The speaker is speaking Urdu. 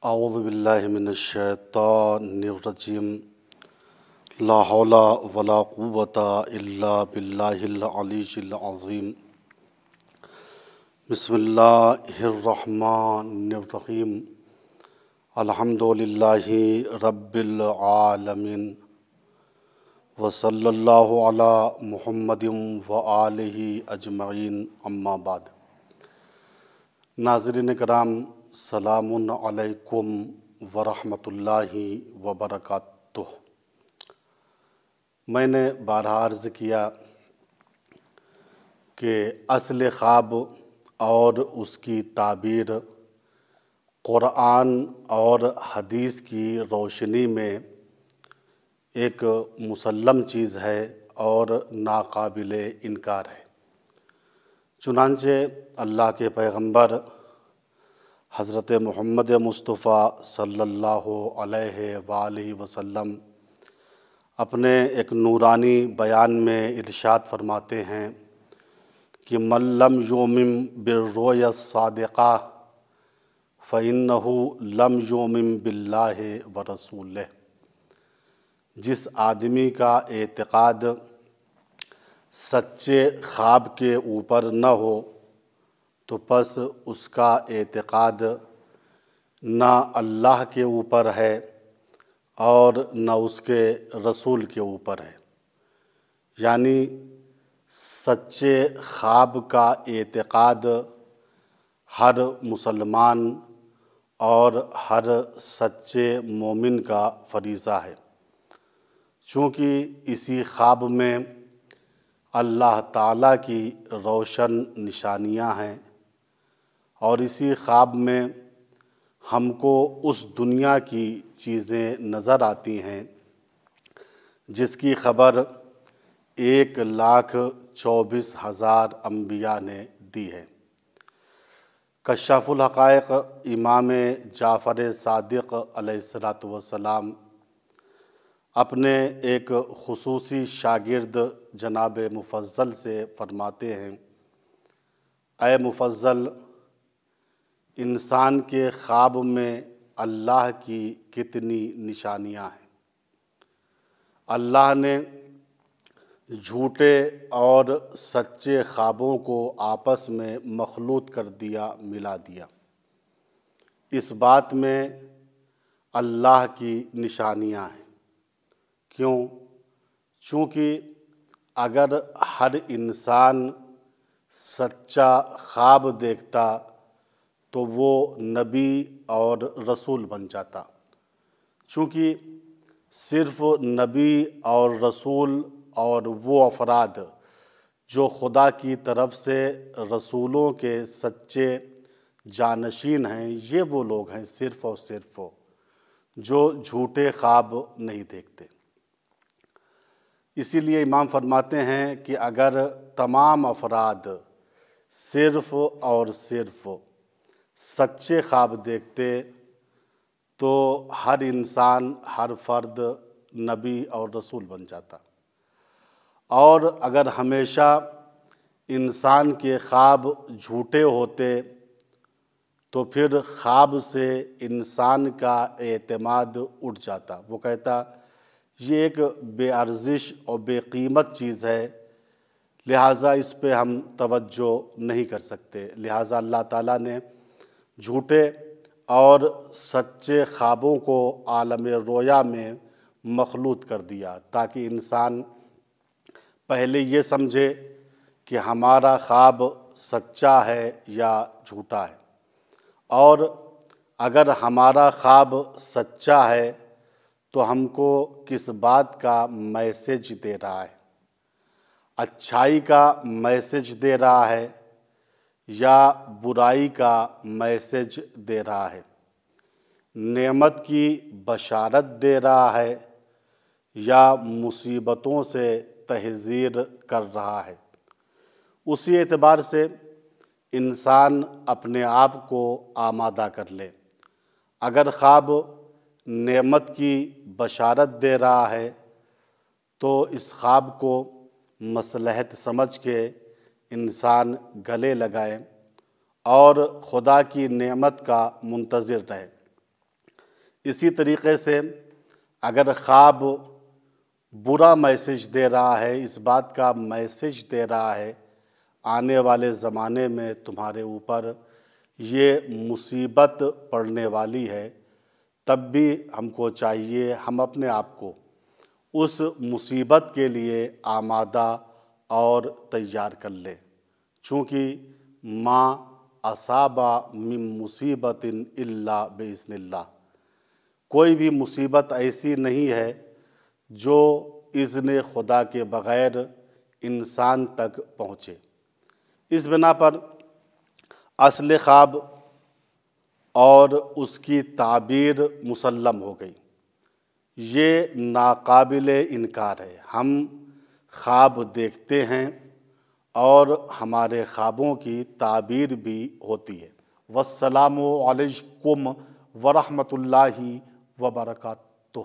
اعوذ باللہ من الشیطان الرجیم لا حول ولا قوۃ الا باللہ العلی العظیم بسم اللہ الرحمن الرحیم الحمد للہ رب العالمین وصلی اللہ علی محمد وآلہ اجمعین اما بعد۔ ناظرین کرام، سلام علیکم ورحمۃ اللہ وبرکاتہ۔ میں نے بارہا عرض کیا کہ اصل خواب اور اس کی تعبیر قرآن اور حدیث کی روشنی میں ایک مسلم چیز ہے اور ناقابل انکار ہے۔ چنانچہ اللہ کے پیغمبر حضرت محمد مصطفیٰ صلی اللہ علیہ وآلہ وسلم اپنے ایک نورانی بیان میں ارشاد فرماتے ہیں کہ من لم یؤمن بالرؤیا الصادقہ فإنہ لم یؤمن باللہ ورسولہ۔ جس آدمی کا اعتقاد سچے خواب کے اوپر نہ ہو تو پس اس کا اعتقاد نہ اللہ کے اوپر ہے اور نہ اس کے رسول کے اوپر ہے۔ یعنی سچے خواب کا اعتقاد ہر مسلمان اور ہر سچے مومن کا فریضہ ہے، چونکہ اسی خواب میں اللہ تعالیٰ کی روشن نشانیاں ہیں، اور اسی خواب میں ہم کو اس دنیا کی چیزیں نظر آتی ہیں جس کی خبر 1,24,000 انبیاء نے دی ہے۔ کشاف الحقائق امام جعفر صادق علیہ السلام اپنے ایک خصوصی شاگرد جناب مفضل سے فرماتے ہیں، اے مفضل، انسان کے خواب میں اللہ کی کتنی نشانیاں ہیں۔ اللہ نے جھوٹے اور سچے خوابوں کو آپس میں مخلوط کر دیا، ملا دیا۔ اس بات میں اللہ کی نشانیاں ہیں۔ کیوں؟ چونکہ اگر ہر انسان سچا خواب دیکھتا تو وہ نبی اور رسول بن جاتا۔ چونکہ صرف نبی اور رسول اور وہ افراد جو خدا کی طرف سے رسولوں کے سچے جانشین ہیں، یہ وہ لوگ ہیں صرف اور صرف جو جھوٹے خواب نہیں دیکھتے۔ اسی لیے امام فرماتے ہیں کہ اگر تمام افراد صرف اور صرف سچے خواب دیکھتے تو ہر انسان، ہر فرد نبی اور رسول بن جاتا، اور اگر ہمیشہ انسان کے خواب جھوٹے ہوتے تو پھر خواب سے انسان کا اعتماد اٹھ جاتا۔ وہ کہتا یہ ایک بے ارزش اور بے قیمت چیز ہے، لہٰذا اس پہ ہم توجہ نہیں کر سکتے۔ لہٰذا اللہ تعالیٰ نے جھوٹے اور سچے خوابوں کو عالم رویا میں مخلوط کر دیا تاکہ انسان پہلے یہ سمجھے کہ ہمارا خواب سچا ہے یا جھوٹا ہے، اور اگر ہمارا خواب سچا ہے تو ہم کو کس بات کا میسج دے رہا ہے؟ اچھائی کا میسج دے رہا ہے یا برائی کا میسج دے رہا ہے؟ نعمت کی بشارت دے رہا ہے یا مصیبتوں سے تحذیر کر رہا ہے؟ اسی اعتبار سے انسان اپنے آپ کو آمادہ کر لے۔ اگر خواب نعمت کی بشارت دے رہا ہے تو اس خواب کو مصلحت سمجھ کے انسان گلے لگائے اور خدا کی نعمت کا منتظر رہے۔ اسی طریقے سے اگر خواب برا میسج دے رہا ہے، اس بات کا میسج دے رہا ہے آنے والے زمانے میں تمہارے اوپر یہ مصیبت پڑنے والی ہے، تب بھی ہم کو چاہیے ہم اپنے آپ کو اس مصیبت کے لیے آمادہ اور تیار کر لیں، چونکہ ما اصاب من مصیبت الا باذن اللہ، کوئی بھی مصیبت ایسی نہیں ہے جو اذن خدا کے بغیر انسان تک پہنچے۔ اس بنا پر اصل خواب اور اس کی تعبیر مسلم ہو گئی، یہ ناقابل انکار ہے۔ ہم خواب دیکھتے ہیں اور ہمارے خوابوں کی تعبیر بھی ہوتی ہے۔ والسلام علیکم ورحمۃ اللہ وبرکاتہ۔